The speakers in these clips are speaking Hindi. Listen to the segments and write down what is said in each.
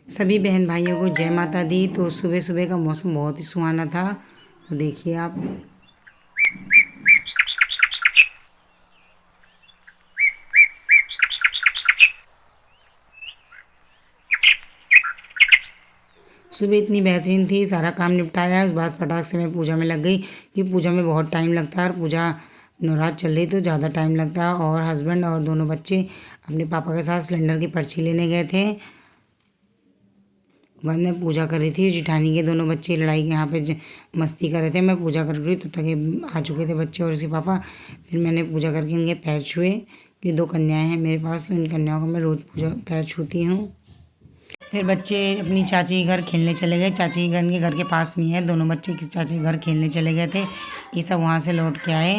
सभी बहन भाइयों को जय माता दी। तो सुबह सुबह का मौसम बहुत ही सुहाना था। तो देखिए आप, सुबह इतनी बेहतरीन थी। सारा काम निपटाया, उस बाद फटाक से मैं पूजा में लग गई क्योंकि पूजा में बहुत टाइम लगता है और पूजा नवरात चल रही तो ज़्यादा टाइम लगता है। और हस्बैंड और दोनों बच्चे अपने पापा के साथ सिलेंडर की पर्ची लेने गए थे। बाद में पूजा कर रही थी। जिठानी के दोनों बच्चे लड़ाई के यहाँ पे मस्ती कर रहे थे। मैं पूजा कर रही तब तक ये आ चुके थे बच्चे और उसके पापा। फिर मैंने पूजा करके इनके पैर छुए। ये 2 कन्याएं हैं मेरे पास, तो इन कन्याओं को मैं रोज़ पूजा पैर छूती हूँ। फिर बच्चे अपनी चाची के घर खेलने चले गए। चाची के घर, इनके घर के पास में है। दोनों बच्चे चाची के घर खेलने चले गए थे। ये सब वहाँ से लौट के आए।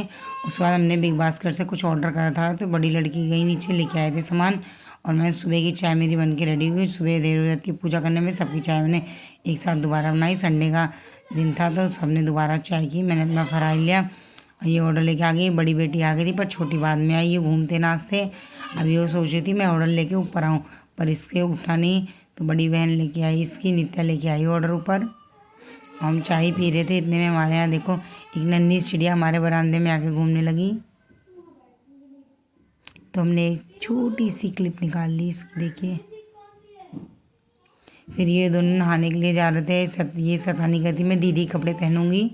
उसके बाद हमने बिग बास्केट से कुछ ऑर्डर करा था, तो बड़ी लड़की गई नीचे लेके आए थे सामान। और मैं सुबह की चाय मेरी बन के रेडी हुई। सुबह देर हो जाती है पूजा करने में, सबकी चाय मैंने एक साथ दोबारा बनाई। संडे का दिन था तो सबने दोबारा चाय की। मैंने अपना फ्राई लिया और ये ऑर्डर लेके आ गई। बड़ी बेटी आ गई थी पर छोटी बाद में आई। ये घूमते नाचते। अभी वो सोच रही थी मैं ऑर्डर लेके ऊपर आऊँ, पर इसके उठा नहीं। तो बड़ी बहन लेके आई, इसकी नित्या लेके आई ऑर्डर ऊपर। हम चाय पी रहे थे, इतने में हमारे यहाँ देखो एक नन्ही चिड़िया हमारे बरामदे में आके घूमने लगी। तो हमने एक छोटी सी क्लिप निकाल ली इसकी, देखिए। फिर ये दोनों नहाने के लिए जा रहे थे। ये सतानी करती मैं दीदी कपड़े पहनूंगी।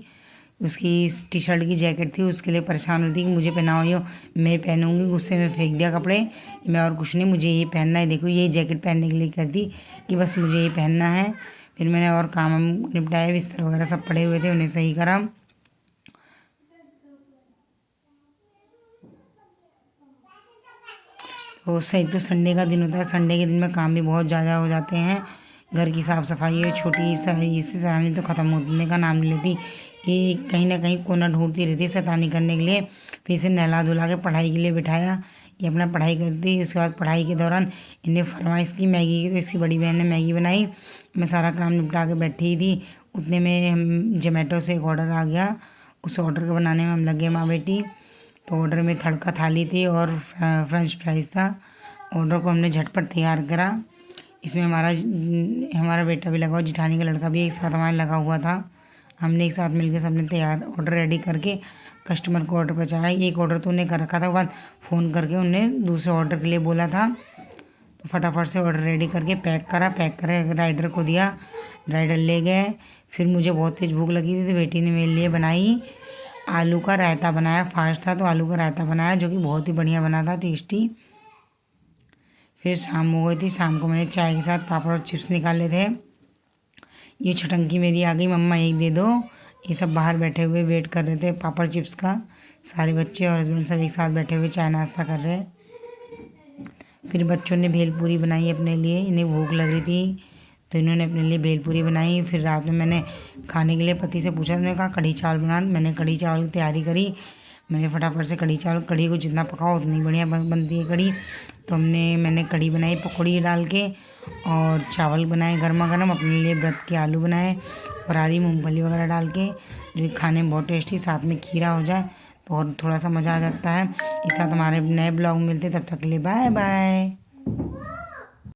उसकी टी शर्ट की जैकेट थी, उसके लिए परेशान होती कि मुझे पहनाओ, यो मैं पहनूंगी। गुस्से में फेंक दिया कपड़े। मैं और कुछ नहीं, मुझे ये पहनना है। देखो ये जैकेट पहनने के लिए करती कि बस मुझे ये पहनना है। फिर मैंने और काम निपटाया, बिस्तर वगैरह सब पड़े हुए थे उन्हें सही करा। तो सही, तो संडे का दिन होता है। संडे के दिन में काम भी बहुत ज़्यादा हो जाते हैं। घर की साफ़ सफाई है, छोटी इससे सैलानी तो ख़त्म होने का नाम नहीं लेती। ये कहीं ना कहीं कोना ढूंढती रहती है शैतानी करने के लिए। फिर इसे नहला धुला के पढ़ाई के लिए बिठाया। ये अपना पढ़ाई करती। उसके बाद पढ़ाई के दौरान इन्हें फरमाइश की मैगी की, तो इसकी बड़ी बहन ने मैगी बनाई। मैं सारा काम निपटा के बैठी थी। उतने में हम जोमेटो से एक ऑर्डर आ गया। उस ऑर्डर को बनाने में हम लगे माँ बेटी। तो ऑर्डर में तड़का थाली थी और फ्रेंच फ्राइज़ था। ऑर्डर को हमने झटपट तैयार करा। इसमें हमारा बेटा भी लगा हुआ, जिठानी का लड़का भी एक साथ हमारे लगा हुआ था। हमने एक साथ मिलकर सबने तैयार ऑर्डर रेडी करके कस्टमर को ऑर्डर पहुँचाया। एक ऑर्डर तो उन्हें कर रखा था, बाद फ़ोन करके उन्हें दूसरे ऑर्डर के लिए बोला था। तो फटाफट से ऑर्डर रेडी करके पैक करा। पैक करके राइडर को दिया, राइडर ले गए। फिर मुझे बहुत तेज़ भूख लगी थी तो बेटी ने मेरे लिए बनाई आलू का रायता बनाया। फास्ट था तो आलू का रायता बनाया, जो कि बहुत ही बढ़िया बना था, टेस्टी। फिर शाम हो गई थी। शाम को मैंने चाय के साथ पापड़ और चिप्स निकाले थे। ये छटंकी मेरी आ गई, मम्मा एक दे दो। ये सब बाहर बैठे हुए वेट कर रहे थे पापड़ चिप्स का। सारे बच्चे और हस्बैंड सब एक साथ बैठे हुए चाय नाश्ता कर रहे। फिर बच्चों ने भेलपूरी बनाई अपने लिए, इन्हें भूख लग रही थी तो इन्होंने अपने लिए भेलपूरी बनाई। फिर रात में मैंने खाने के लिए पति से पूछा, उन्होंने कहा कढ़ी चावल बना। मैंने कढ़ी चावल की तैयारी करी। मैंने फटाफट से कढ़ी चावल, कढ़ी को जितना पकाओ उतनी बढ़िया बनती है कढ़ी। तो मैंने कढ़ी बनाई पकौड़ी डाल के, और चावल बनाए गर्मा गर्म। अपने लिए व्रत के आलू बनाए और हरी मूँगफली वगैरह डाल के, जो कि खाने में बहुत टेस्टी। साथ में खीरा हो जाए तो और थोड़ा सा मज़ा आ जाता है। इस साथ हमारे नए ब्लॉग मिलते, तब तक के लिए बाय बाय।